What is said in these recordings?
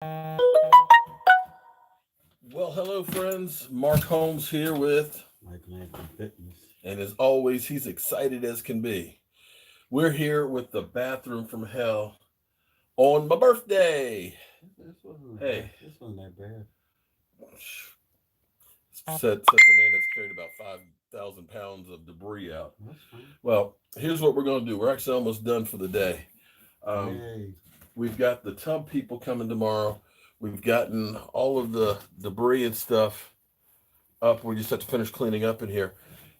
Well, hello, friends. Mark Holmes here with, Michael Anthony Fitness. and as always, he's excited as can be. We're here with the bathroom from hell on my birthday. This wasn't Hey, bad. This wasn't that bad. said the man that's carried about 5,000 pounds of debris out. That's fine. Well, here's what we're going to do. We're actually almost done for the day. Yay. We've got the tub people coming tomorrow. We've gotten all of the debris and stuff up. We just have to finish cleaning up in here.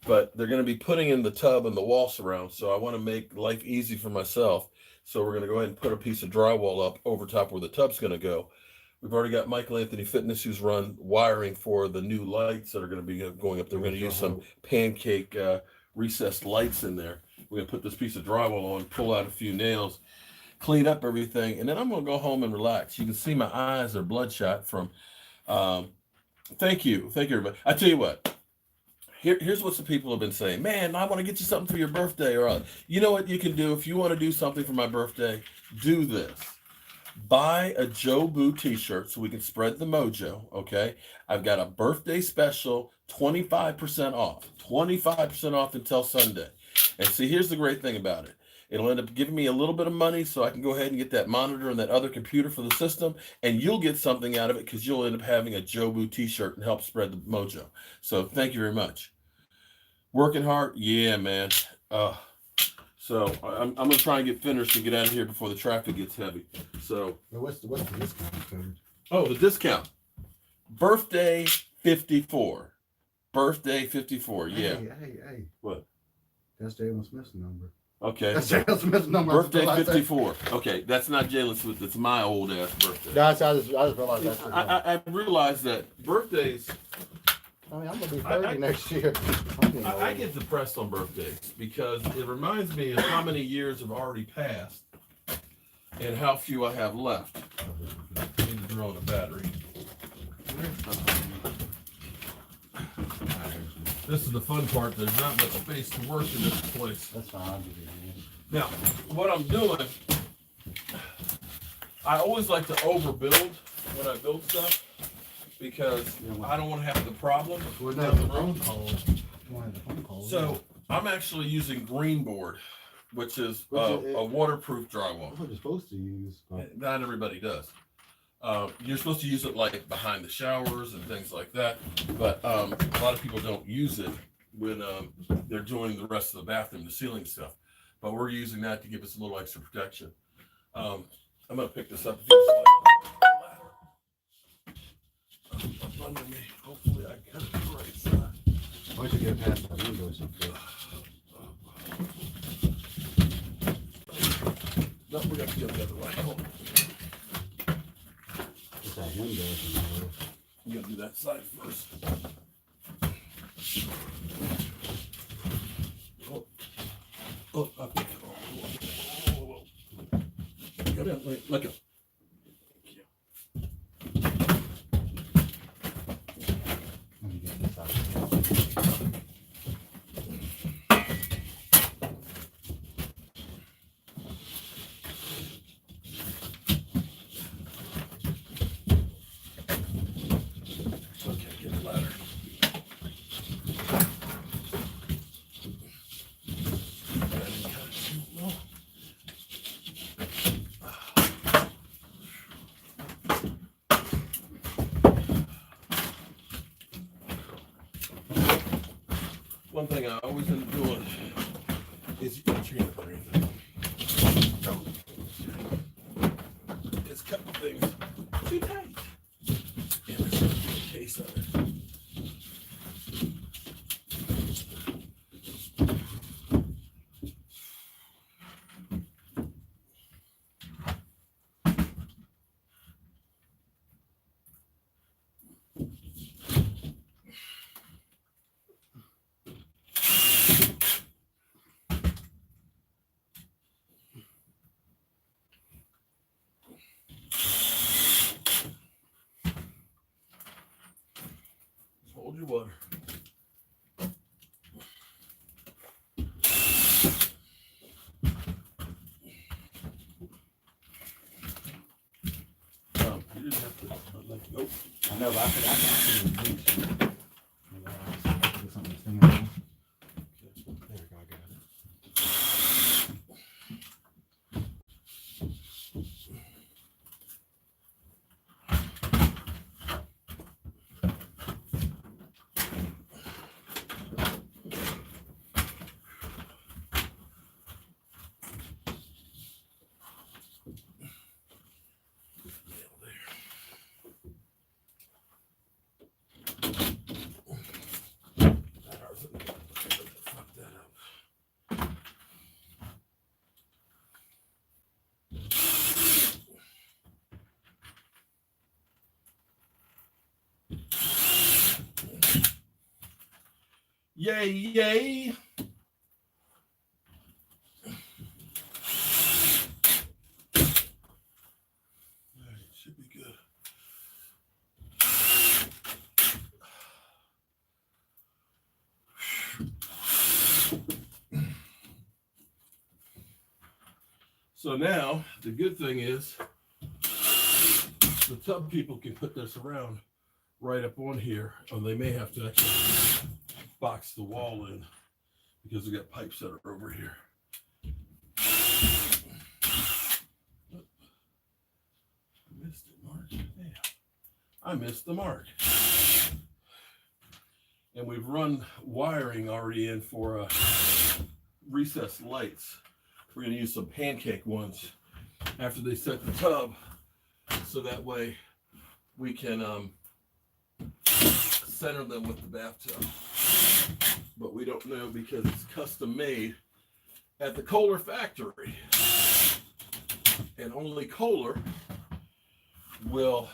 But they're going to be putting in the tub and the wall surround. So I want to make life easy for myself. So we're going to go ahead and put a piece of drywall up over top where the tub's going to go. We've already got Michael Anthony Fitness who's run wiring for the new lights that are going to be going up there. We're going to use some pancake recessed lights in there. We're going to put this piece of drywall on, pull out a few nails, clean up everything, and then I'm going to go home and relax. You can see my eyes are bloodshot from thank you everybody. I tell you what, here's what some people have been saying. Man, I want to get you something for your birthday. Or you know what you can do if you want to do something for my birthday? Do this. Buy a Jobu t-shirt so we can spread the mojo, okay? I've got a birthday special, 25% off. 25% off until Sunday. And see, here's the great thing about it. It'll end up giving me a little bit of money so I can go ahead and get that monitor and that other computer for the system, and you'll get something out of it because you'll end up having a Jobu t-shirt and help spread the mojo. So thank you very much. Working hard? Yeah, man. So I'm going to try and get finished and get out of here before the traffic gets heavy. So What's the discount code? oh, the discount. Birthday 54. Birthday 54. Yeah. Hey. What? That's Jalen Smith's number. Okay. That's Jalen Smith's number. Birthday 54. Okay, that's not Jalen Smith. It's my old ass birthday. That's, I just realized that's I realized that birthdays. I mean, I'm gonna be 30 next year. I get depressed on birthdays because it reminds me of how many years have already passed and how few I have left. I need to throw in a battery. This is the fun part. There's not much space to work in this place. That's fine. I'll give you a hand. Now, what I'm doing, I always like to overbuild when I build stuff because I don't want to have the problem down the road. So I'm actually using green board, which is a waterproof drywall. That's what you're supposed to use. Not everybody does. You're supposed to use it like behind the showers and things like that, but a lot of people don't use it when they're doing the rest of the bathroom, the ceiling stuff. But we're using that to give us a little extra protection. I'm gonna pick this up. Up under me. Hopefully, I got it the right side. Why don't you get past that window or something? No, we got to go the other way. Hold on. It's that window. You gotta do that side first. Up. Go down. Let go. Let me get this out. Okay, get a ladder. One thing I always end up doing is put your hand up underneath it. It's a couple things too tight. And there's a case of it. Hold your water. You Nope. I know, but I can reach. Maybe I'll do something to there we go, I got it. Fuck that up. Yay, yay. Should be good. So now the good thing is the tub people can put this around right up on here, or they may have to actually box the wall in because we got pipes that are over here. Missed it, Mark. Damn. I missed the mark. And we've run wiring already in for recessed lights. We're going to use some pancake ones after they set the tub, so that way we can center them with the bathtub. But we don't know because it's custom made at the Kohler factory. And only Kohler will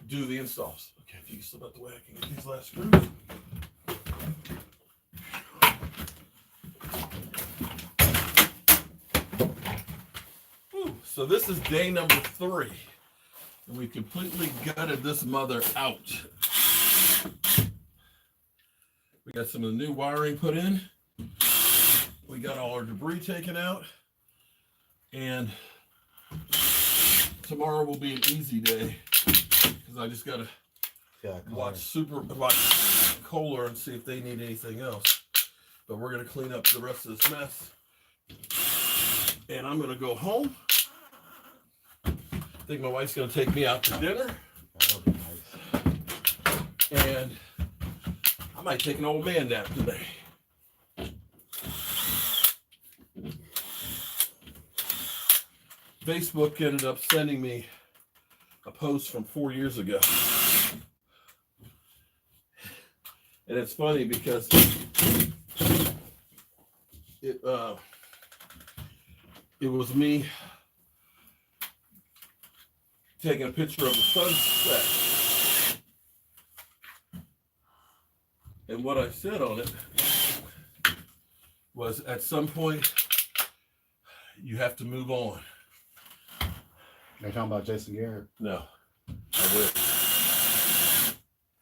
do the installs. Okay, if you can slip out the way, I can get these last screws. So this is day number 3, and we completely gutted this mother out. We got some of the new wiring put in. We got all our debris taken out, and tomorrow will be an easy day because I just gotta watch Kohler and see if they need anything else. But we're gonna clean up the rest of this mess, and I'm gonna go home. I think my wife's going to take me out to dinner. That would be nice. And I might take an old man nap today. Facebook ended up sending me a post from 4 years ago. And it's funny because it was me taking a picture of the sunset. And what I said on it was, at some point, you have to move on. They're talking about Jason Garrett. No, I wish.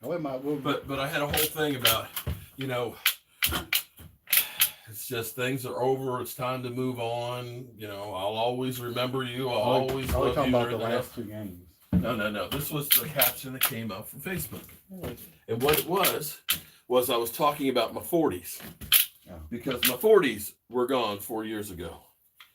But I had a whole thing about, it's just things are over. It's time to move on. I'll always remember you. I'll always love you. Talking about the last 2 games. No. This was the caption that came up from Facebook. And what it was I was talking about my 40s. Yeah. Because my 40s were gone 4 years ago.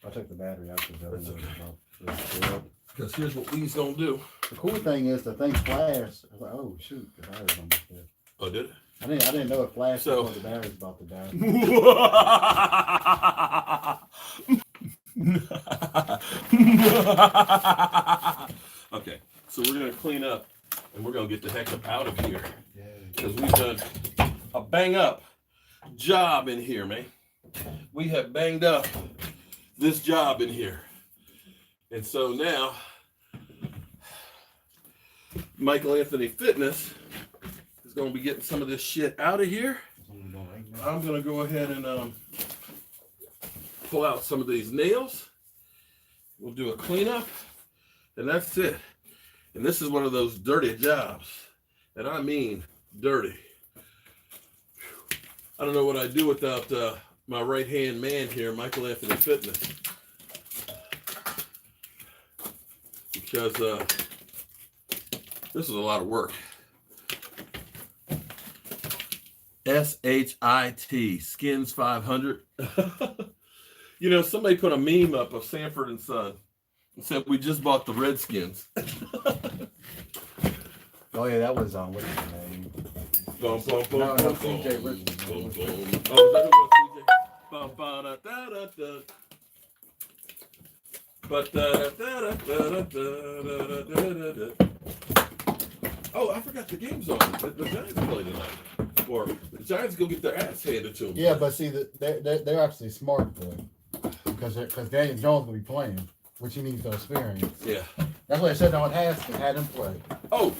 I took the battery out because okay. Because here's what we's gonna do. The cool thing is the thing flashed. I was like, oh shoot, the battery's almost dead. Oh, did it? I didn't know it flashed before the battery's about to die. Okay, so we're gonna clean up and we're gonna get the heck up out of here. Because we've done a bang up job in here, man. We have banged up this job in here. And so now, Michael Anthony Fitness is going to be getting some of this shit out of here. I'm going to go ahead and pull out some of these nails. We'll do a cleanup, and that's it. And this is one of those dirty jobs, and I mean dirty. I don't know what I'd do without my right-hand man here, Michael Anthony Fitness. Because This is a lot of work. SHIT, Skins 500. You know, somebody put a meme up of Sanford and Son and said, we just bought the Redskins. Oh yeah, that was what's his name? Boom, boom, boom, No, boom, CJ boom, Richards. boom, boom. Oh, is that who it was, CJ? Bum, ba, da, da, da, da. But da, da, da, da, da, da, da, da, da. Oh, I forgot the game's on. The Giants play tonight. Or the Giants go get their ass handed to them. Yeah, but see, they're actually smart though, because Daniel Jones will be playing, which he needs to experience. Yeah. That's why I said on Haskins had him play. Oh,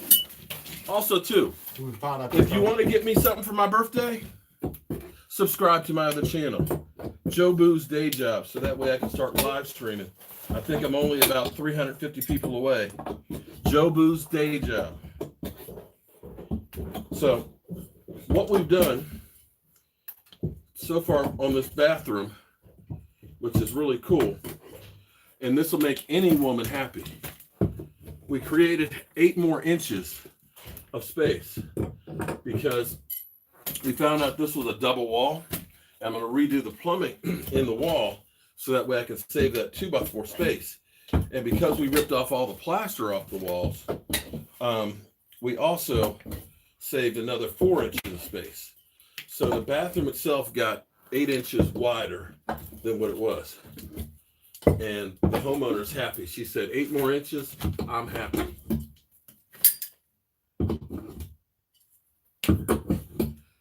also too, if you want to get me something for my birthday, subscribe to my other channel, Jobu's Day Job, so that way I can start live streaming. I think I'm only about 350 people away. Jobu's Day Job. So, what we've done so far on this bathroom, which is really cool, and this will make any woman happy, we created 8 more inches of space because we found out this was a double wall. I'm going to redo the plumbing in the wall so that way I can save that 2x4 space. And because we ripped off all the plaster off the walls, we also saved another 4 inches of space. So the bathroom itself got 8 inches wider than what it was. And the homeowner's happy. She said, 8 more inches, I'm happy.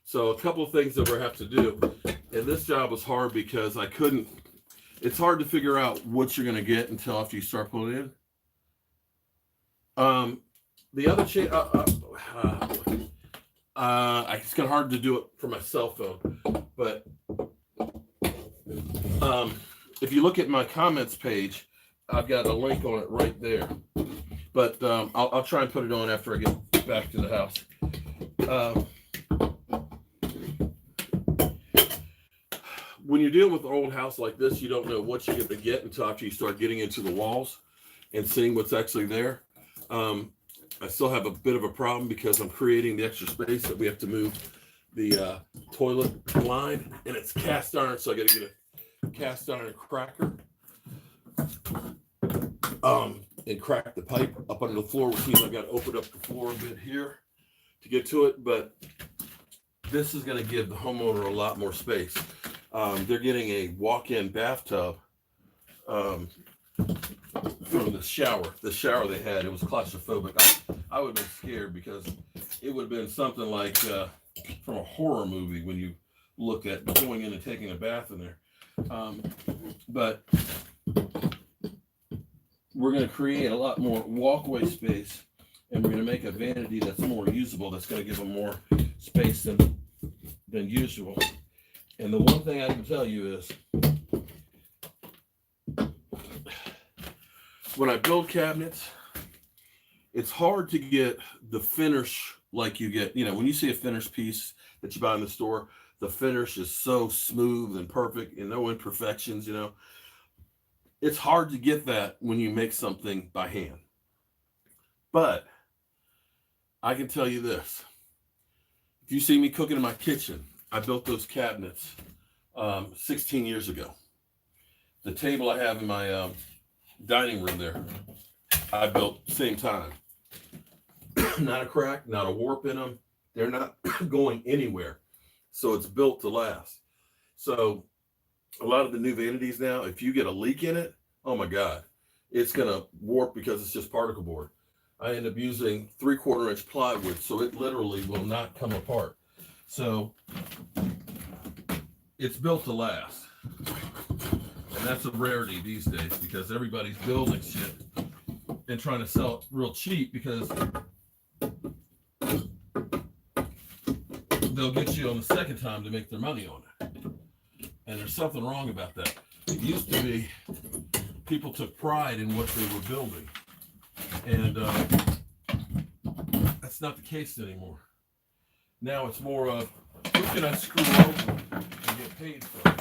So a couple of things that we have to do. And this job was hard because I couldn't, it's hard to figure out what you're going to get until after you start putting in. The other it's kind of hard to do it from my cell phone, but if you look at my comments page, I've got a link on it right there. But I'll try and put it on after I get back to the house. When you're dealing with an old house like this, you don't know what you're going to get until after you start getting into the walls and seeing what's actually there. I still have a bit of a problem because I'm creating the extra space that we have to move the toilet line, and it's cast iron, so I got to get a cast iron cracker and crack the pipe up under the floor, which means I've got to open up the floor a bit here to get to it. But this is going to give the homeowner a lot more space. They're getting a walk-in bathtub from the shower. The shower they had, it was claustrophobic. I would have been scared because it would have been something like from a horror movie when you look at going in and taking a bath in there. But we're going to create a lot more walkway space, and we're going to make a vanity that's more usable, that's going to give them more space than usual. And the one thing I can tell you is, when I build cabinets, it's hard to get the finish like you get, when you see a finished piece that you buy in the store, the finish is so smooth and perfect and no imperfections, It's hard to get that when you make something by hand. But I can tell you this. If you see me cooking in my kitchen, I built those cabinets 16 years ago. The table I have in my dining room there, I built same time. Not a crack, not a warp in them. They're not going anywhere. So it's built to last. So a lot of the new vanities now, if you get a leak in it, oh my God, it's going to warp because it's just particle board. I end up using 3/4 inch plywood, so it literally will not come apart. So it's built to last. And that's a rarity these days because everybody's building shit and trying to sell it real cheap because they'll get you on the second time to make their money on it. And there's something wrong about that. It used to be people took pride in what they were building. And that's not the case anymore. Now it's more of, who can I screw over and get paid for?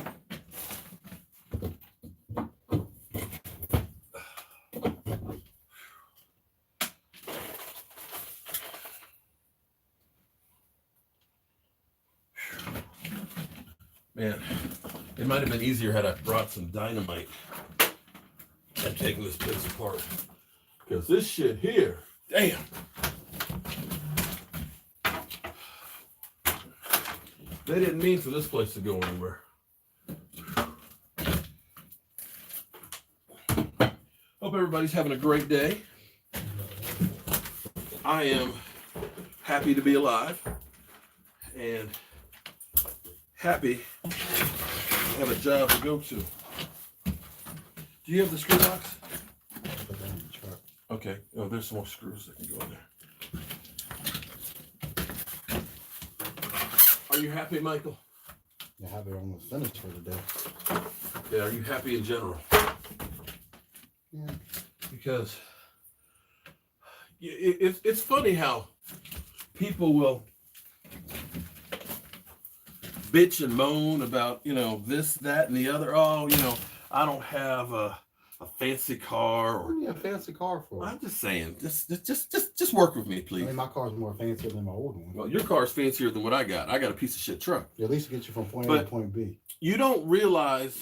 Man, it might have been easier had I brought some dynamite and taken this place apart. Because this shit here, damn. They didn't mean for this place to go anywhere. Hope everybody's having a great day. I am happy to be alive and happy to have a job to go to. Do you have the screw box? Okay. Oh, there's some more screws that can go in there. Are you happy, Michael? Yeah, happy we're almost finished for the day. Yeah, are you happy in general? Yeah. Because it's funny how people will bitch and moan about, this, that, and the other. Oh, I don't have a fancy car. What do you need a fancy car for? I'm just saying, just work with me, please. I mean, my car's more fancier than my old one. Well, your car's fancier than what I got. I got a piece of shit truck. Yeah, at least get you from point A to point B. You don't realize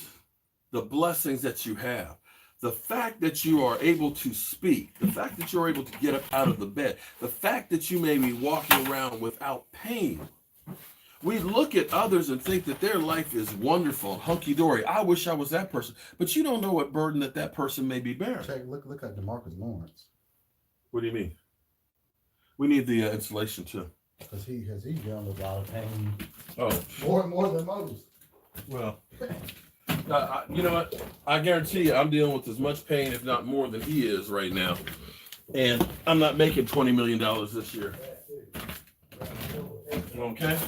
the blessings that you have. The fact that you are able to speak, the fact that you're able to get up out of the bed, the fact that you may be walking around without pain. We look at others and think that their life is wonderful, hunky-dory. I wish I was that person. But you don't know what burden that person may be bearing. Look at DeMarcus Lawrence. What do you mean? We need the insulation too. Because he's dealing with a lot of pain. Oh. More than most. Well, you know what? I guarantee you I'm dealing with as much pain, if not more, than he is right now. And I'm not making $20 million this year. Okay?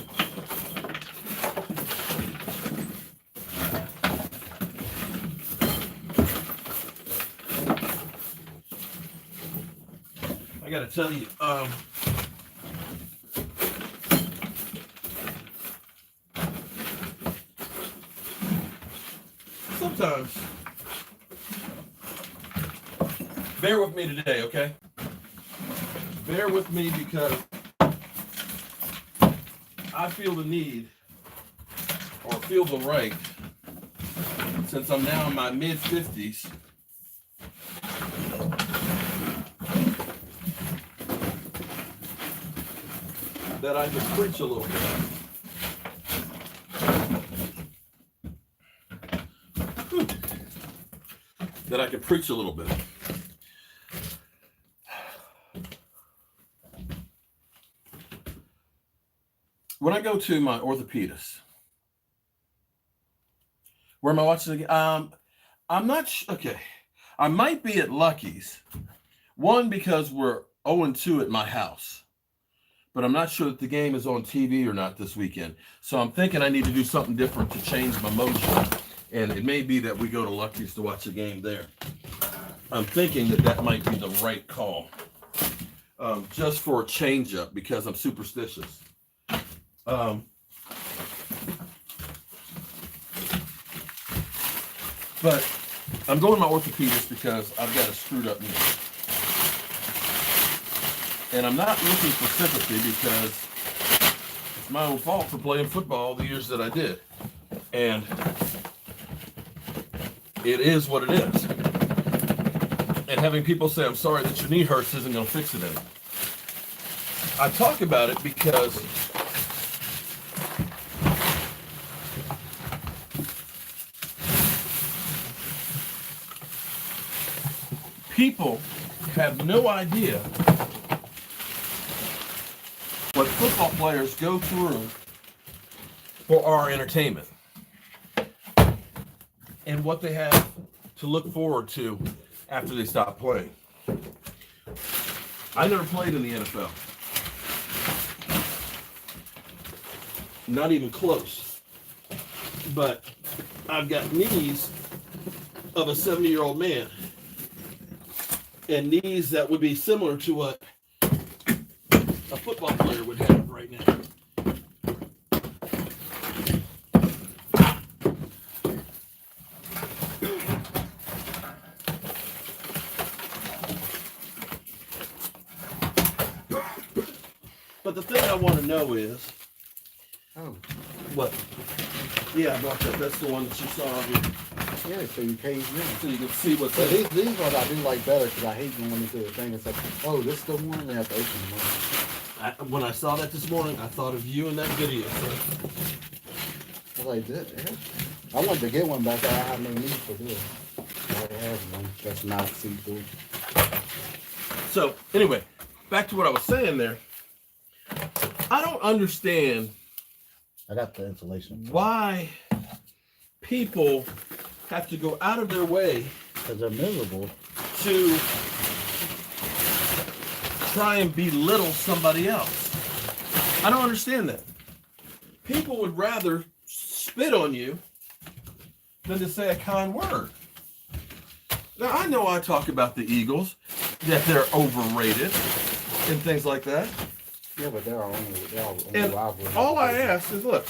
I gotta tell you, sometimes, bear with me today, okay? Bear with me because I feel the need, or feel the right, since I'm now in my mid-50s, that I can preach a little bit. That I can preach a little bit. When I go to my orthopedist, where am I watching again? I'm not okay. I might be at Lucky's. One, because we're 0-2 at my house. But I'm not sure that the game is on TV or not this weekend. So I'm thinking I need to do something different to change my motion. And it may be that we go to Lucky's to watch the game there. I'm thinking that might be the right call. Just for a change up, because I'm superstitious. But I'm going to my orthopedist because I've got a screwed up knee. And I'm not looking for sympathy because it's my own fault for playing football the years that I did. And it is what it is. And having people say, I'm sorry that your knee hurts isn't going to fix it anymore. I talk about it because people have no idea what football players go through for our entertainment and what they have to look forward to after they stop playing. I never played in the NFL. Not even close. But I've got knees of a 70-year-old man and knees that would be similar to what a football player would have right now. But the thing I want to know is, Oh, what? Yeah, I bought that. That's the one that you saw here. Yeah, so you cave in. So you can see what's So in. these ones I do like better because I hate going into the thing. It's like, oh, this is the one, and I have to open the one. When I saw that this morning, I thought of you in that video. So. I was like, yeah. I wanted to get one back there. I have no need for this. I already have one that's not see-through. So anyway, back to what I was saying there. I don't understand I got the insulation. why people have to go out of their way Because they're miserable. to try and belittle somebody else. I don't understand that. People would rather spit on you than to say a kind word. Now, I know I talk about the Eagles, that they're overrated and things like that. Yeah, but they're only And rival. all I ask is, look,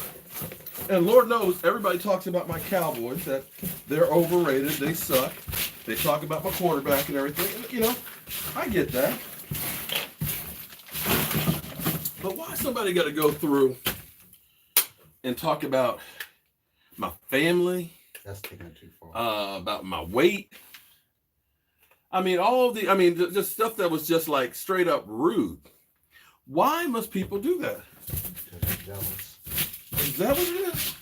and Lord knows everybody talks about my Cowboys, that they're overrated, they suck. They talk about my quarterback and everything. And, you know, I get that. But why somebody got to go through and talk about my family, That's taking it too far. about my weight? I mean, just stuff that was just like straight up rude. Why must people do that? Because they're jealous. Is that what it is?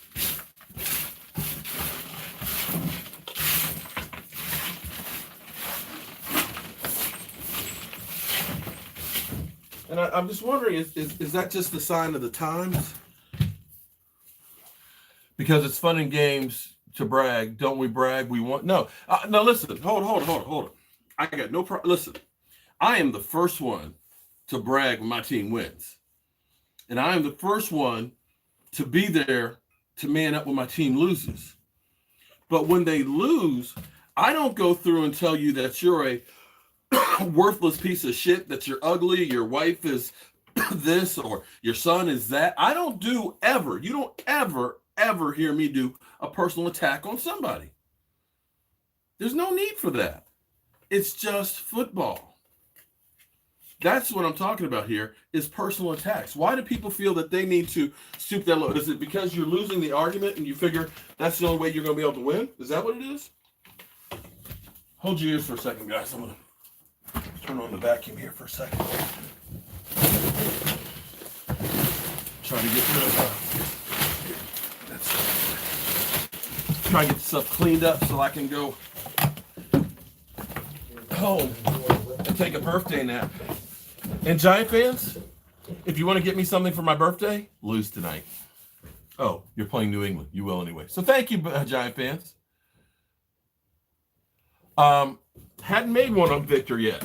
And I'm just wondering, is that just the sign of the times? Because it's fun and games to brag. Don't we brag? We want no. No, listen. Hold on. I got no problem. Listen, I am the first one to brag when my team wins, and I am the first one to be there to man up when my team loses. But when they lose, I don't go through and tell you that you're a worthless piece of shit, that you're ugly, your wife is this, or your son is that. I don't do ever. You don't ever hear me do a personal attack on somebody. There's no need for that. It's just football. That's what I'm talking about here, is personal attacks. Why do people feel that they need to stoop that low? Is it because you're losing the argument and you figure that's the only way you're going to be able to win? Is that what it is? Hold your ears for a second, guys. I'm going to turn on the vacuum here for a second. Try to get rid of try to get stuff cleaned up so I can go home and take a birthday nap. And Giant fans, if you want to get me something for my birthday, lose tonight. Oh, you're playing New England. You will anyway. So thank you, Giant fans. Hadn't made one on Victor yet.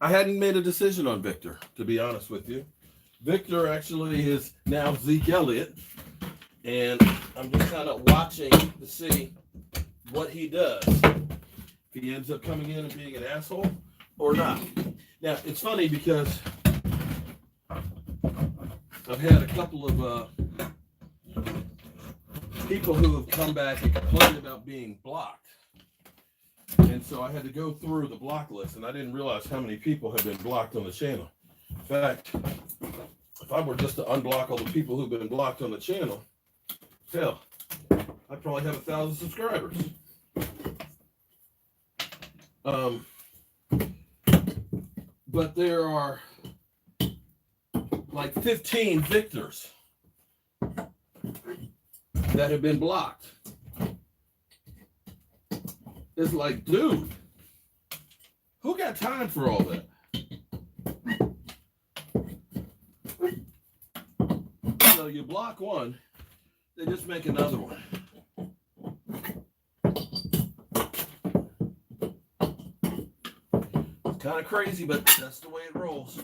I hadn't made a decision on Victor, to be honest with you. Victor actually is now Zeke Elliott, and I'm just kind of watching to see what he does. If he ends up coming in and being an asshole or not. Now, it's funny because I've had a couple of people who have come back and complained about being blocked. And so I had to go through the block list, and I didn't realize how many people have been blocked on the channel. In fact, if I were just to unblock all the people who've been blocked on the channel, hell, I'd probably have 1,000 subscribers. But there are like 15 victors that have been blocked. It's like, dude, who got time for all that? So you block one, they just make another one. It's kind of crazy, but that's the way it rolls.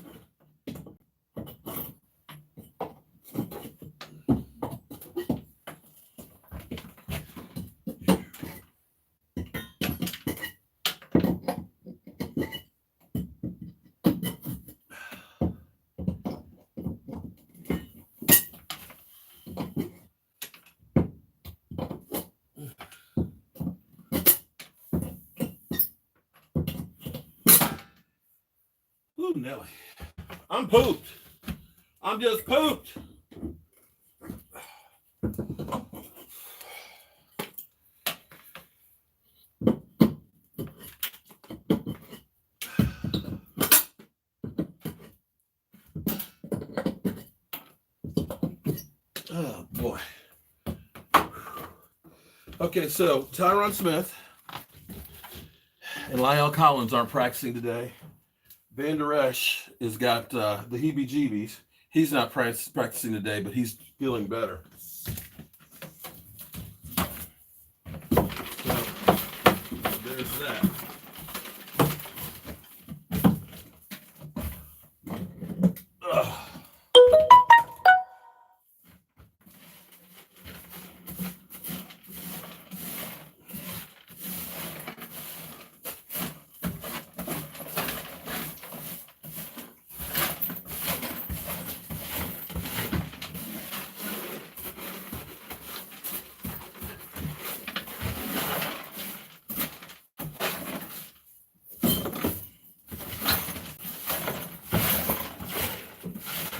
Ooh, Nelly. I'm pooped. I'm just pooped. Oh, boy. Okay, so Tyron Smith and Lyle Collins aren't practicing today. Van Der Esch has got the heebie-jeebies. He's not practicing today, but he's feeling better. So, there's that. Ugh.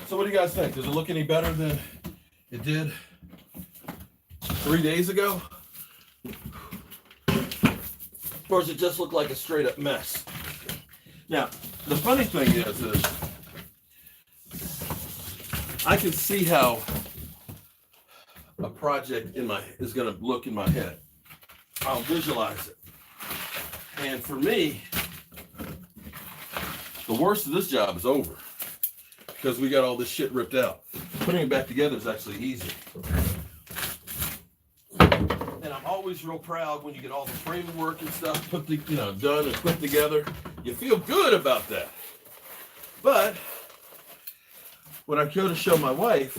So what do you guys think? Does it look any better than it did 3 days ago? Or does it just look like a straight up mess? Now, the funny thing is I can see how a project is going to look in my head. I'll visualize it. And for me, the worst of this job is over. Because we got all this shit ripped out. Putting it back together is actually easy. And I'm always real proud when you get all the framework and stuff done and put together. You feel good about that. But when I go to show my wife,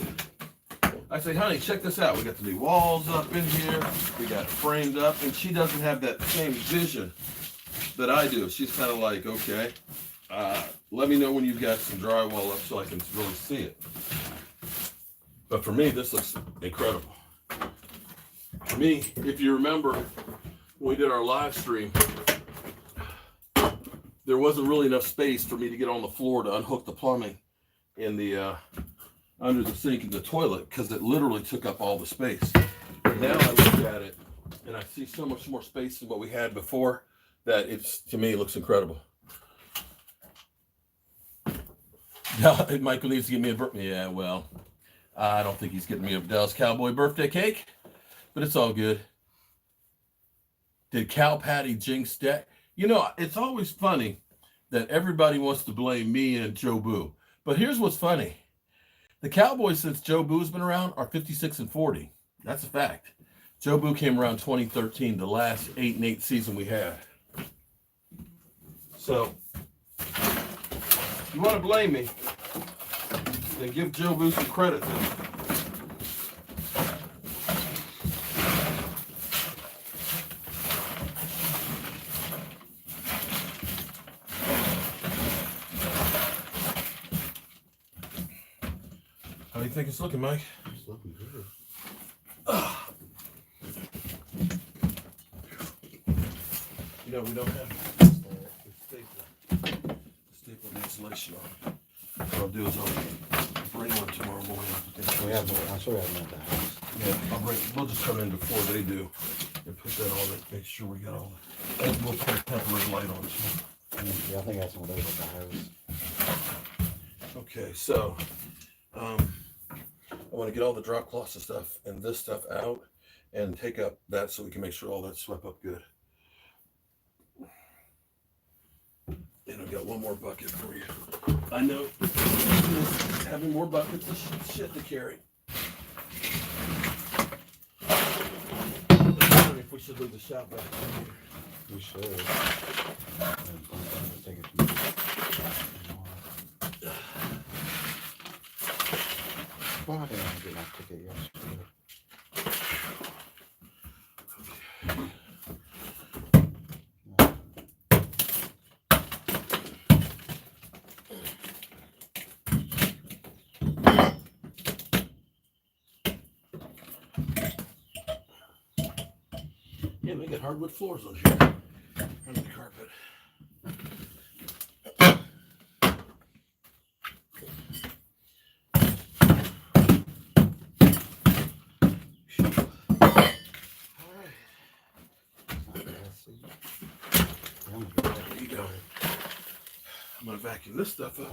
I say, honey, check this out. We got the new walls up in here. We got it framed up. And she doesn't have that same vision that I do. She's kind of like, okay. Let me know when you've got some drywall up so I can really see it. But for me, this looks incredible. For me, if you remember when we did our live stream, there wasn't really enough space for me to get on the floor to unhook the plumbing in the under the sink in the toilet because it literally took up all the space. Now I look at it and I see so much more space than what we had before that to me, it looks incredible. Michael needs to give me a birthday. Yeah, well, I don't think he's getting me a Dallas Cowboy birthday cake, but it's all good. Did Cow Patty jinx that? It's always funny that everybody wants to blame me and Jobu. But here's what's funny. The Cowboys, since Jobu's been around, are 56-40. That's a fact. Jobu came around 2013, the last 8-8 season we had. So you want to blame me, then give Jobu some credit then. How do you think it's looking, Mike? It's looking good. You know, we don't have staple the insulation on. What I'll do is I'll bring one tomorrow morning. I'm sure we have them at the house. Yeah, we'll just come in before they do and put that on and make sure we got all the, and we'll put a temporary light on too. Yeah, I think I have some of those at the house. Okay, so, I want to get all the drop cloths and stuff and this stuff out and take up that so we can make sure all that's swept up good. And I've got one more bucket for you. I know having more buckets is shit to carry. I'm wondering if we should leave the shop back here. We should. Take it well, I didn't get my ticket yesterday. Yeah, they got hardwood floors on here. Under the carpet. There you go. I'm gonna vacuum this stuff up.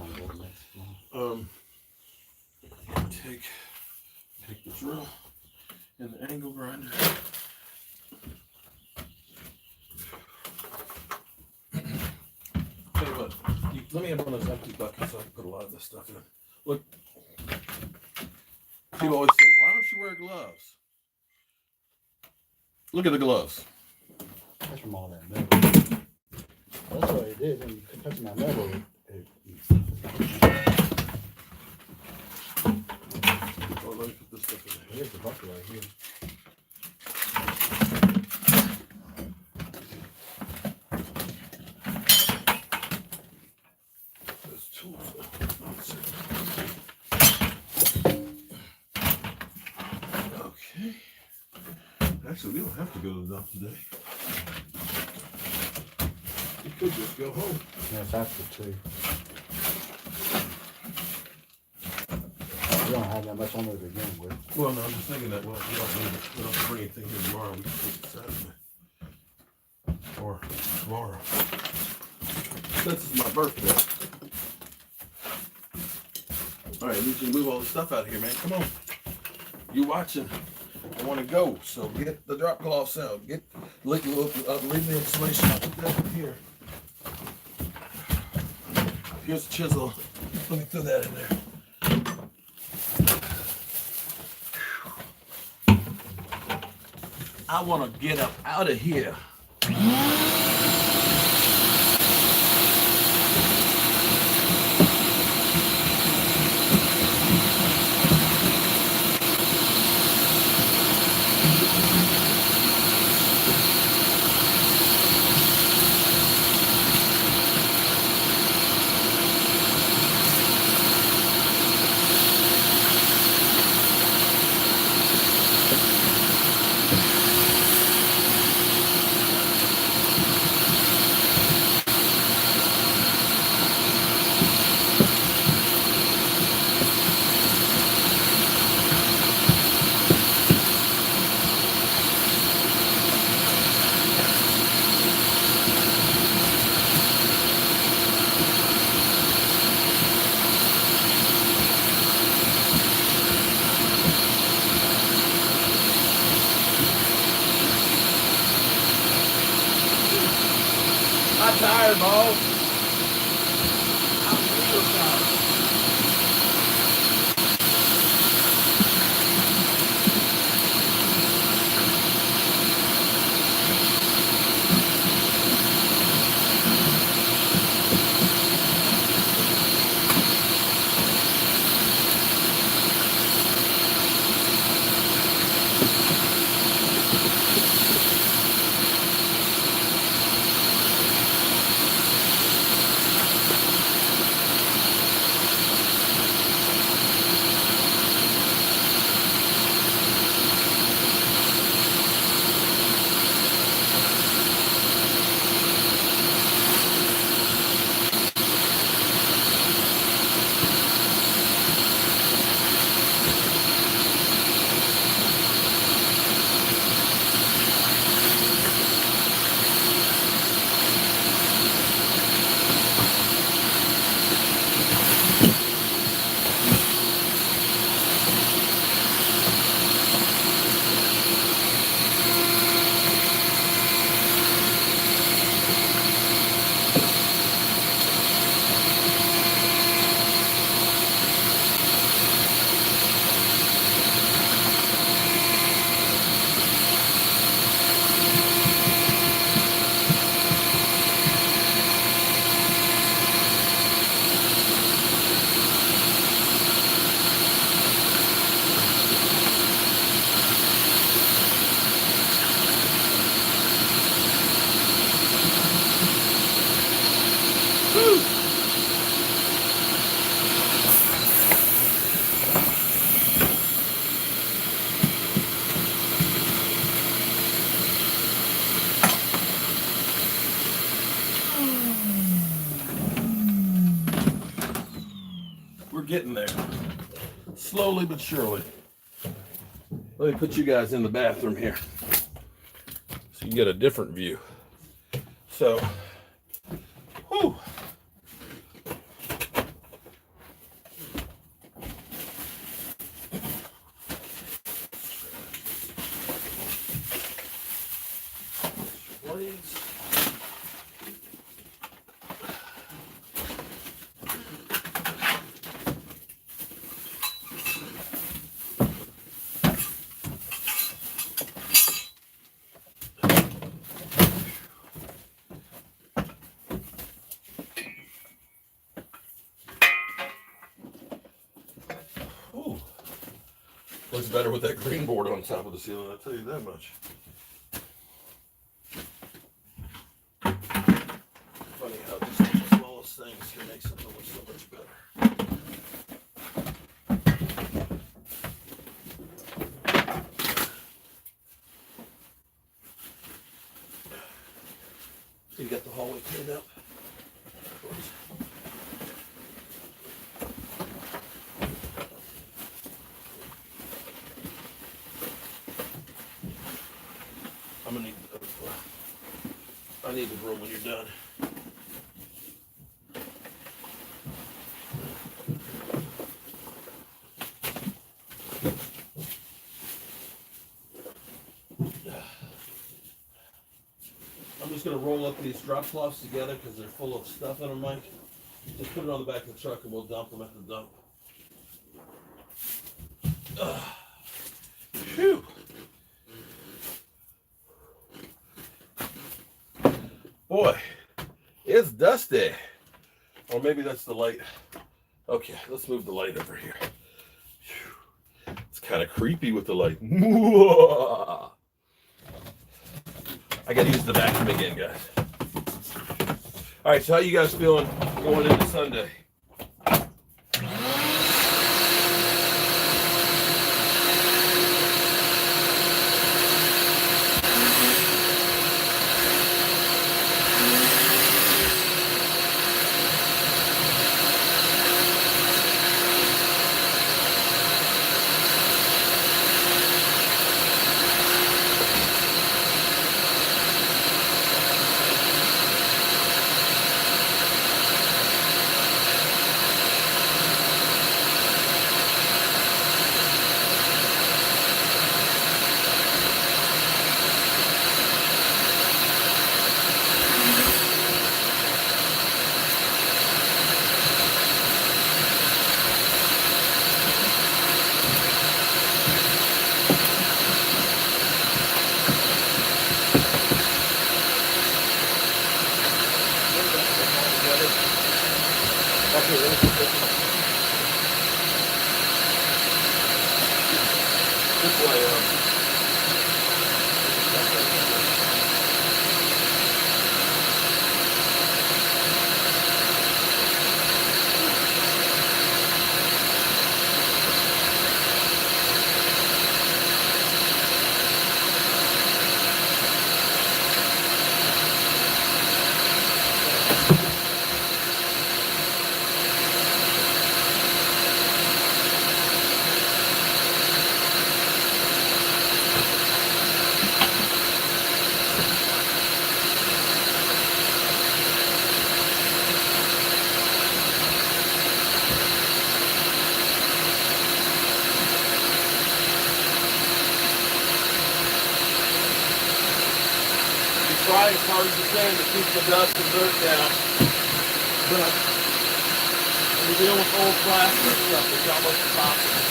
Take the drill and the angle grinder. Tell you what, let me have one of those empty buckets so I can put a lot of this stuff in. Look, people always say, why don't you wear gloves? Look at the gloves. That's from all that metal. That's what it did. When you touch my metal, Oh, let me put this stuff in there. here's the bucket right here. Those tools. Okay. Actually, we don't have to go to the dump today. We could just go home. Yeah, that's the two. We don't have that much on there to begin with. Well, no, I'm just thinking that, well, we don't have to bring anything here tomorrow. We can take it Saturday. Or tomorrow. This is my birthday. All right, I need you to move all the stuff out of here, man. Come on. You watching. I want to go. So get the drop cloths out. Leave the insulation. I'll put that in here. Here's a chisel. Let me throw that in there. I want to get up out of here. I'm tired, boss. I'm real tired. We're getting there. Slowly but surely. Let me put you guys in the bathroom here so you get a different view. So, whew. Blades. Ooh. Looks better with that green board on top of the ceiling, I'll tell you that much. Funny how just the smallest things can make something look so much better. So you got the hallway cleaned up. I'm gonna need. I need the broom when you're done. I'm just gonna roll up these drop cloths together because they're full of stuff in them, Mike. Just put it on the back of the truck and we'll dump them at the dump. Phew. Boy, it's dusty. Or maybe that's the light. Okay, let's move the light over here. Whew. It's kind of creepy with the light. I gotta use the vacuum again, guys. All right, so how you guys feeling going into Sunday? This way, try as hard as you can to keep the dust and dirt down. But when you deal with old plaster and stuff, it's almost impossible.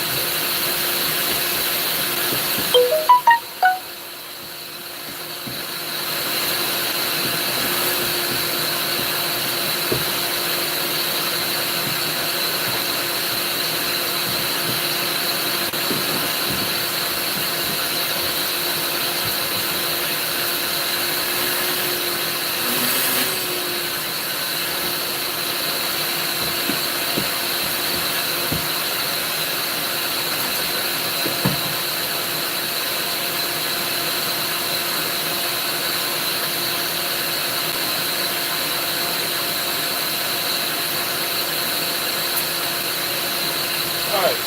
All right.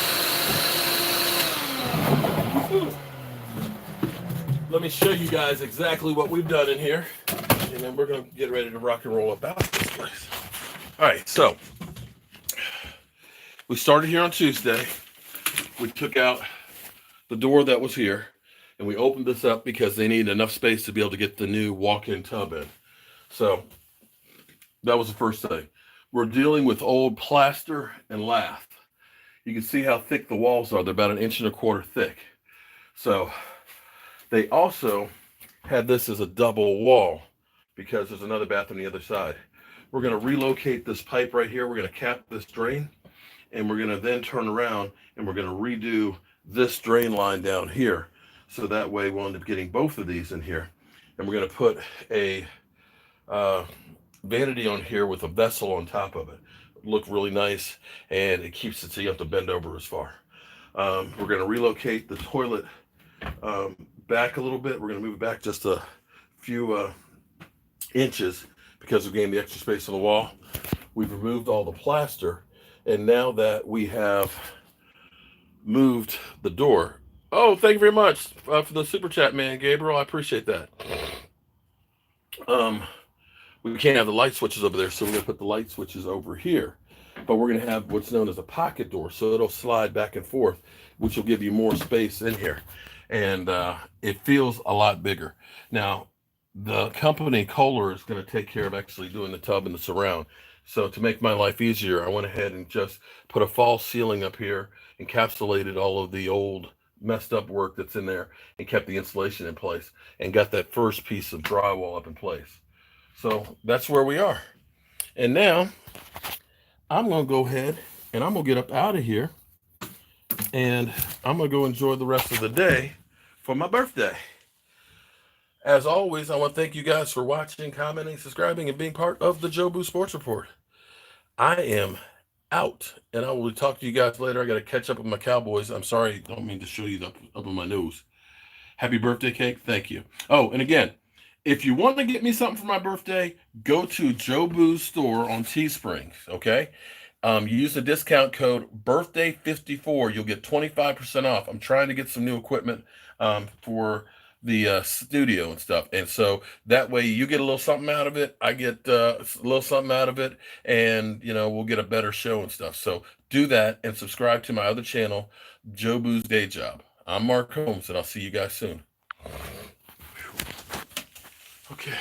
Let me show you guys exactly what we've done in here, and then we're going to get ready to rock and roll about this place. All right, so we started here on Tuesday. We took out the door that was here, and we opened this up because they need enough space to be able to get the new walk-in tub in. So that was the first thing. We're dealing with old plaster and lath. You can see how thick the walls are. They're about 1.25 inches thick. So they also had this as a double wall because there's another bathroom on the other side. We're going to relocate this pipe right here. We're going to cap this drain, and we're going to then turn around and we're going to redo this drain line down here. So that way we'll end up getting both of these in here. And we're going to put a vanity on here with a vessel on top of it. Look really nice, and it keeps it so you have to bend over as far. We're going to relocate the toilet back a little bit. We're going to move it back just a few inches because we gained the extra space on the wall. We've removed all the plaster, and now that we have moved the door, oh, thank you very much for the super chat, man, Gabriel. I appreciate that. We can't have the light switches over there, so we're going to put the light switches over here. But we're going to have what's known as a pocket door, so it'll slide back and forth, which will give you more space in here. And it feels a lot bigger. Now, the company Kohler is going to take care of actually doing the tub and the surround. So to make my life easier, I went ahead and just put a false ceiling up here, encapsulated all of the old messed up work that's in there, and kept the insulation in place, and got that first piece of drywall up in place. So that's where we are. And now I'm going to go ahead and I'm going to get up out of here, and I'm going to go enjoy the rest of the day for my birthday. As always, I want to thank you guys for watching, commenting, subscribing, and being part of the Jobu Sports Report. I am out, and I will talk to you guys later. I got to catch up with my Cowboys. I'm sorry, don't mean to show you up on my nose. Happy birthday cake. Thank you. Oh, and again, if you want to get me something for my birthday, go to Jobu's store on Teespring, okay? You use the discount code BIRTHDAY54. You'll get 25% off. I'm trying to get some new equipment for the studio and stuff. And so that way you get a little something out of it. I get a little something out of it. And, you know, we'll get a better show and stuff. So do that and subscribe to my other channel, Jobu's Day Job. I'm Mark Holmes, and I'll see you guys soon. Okay.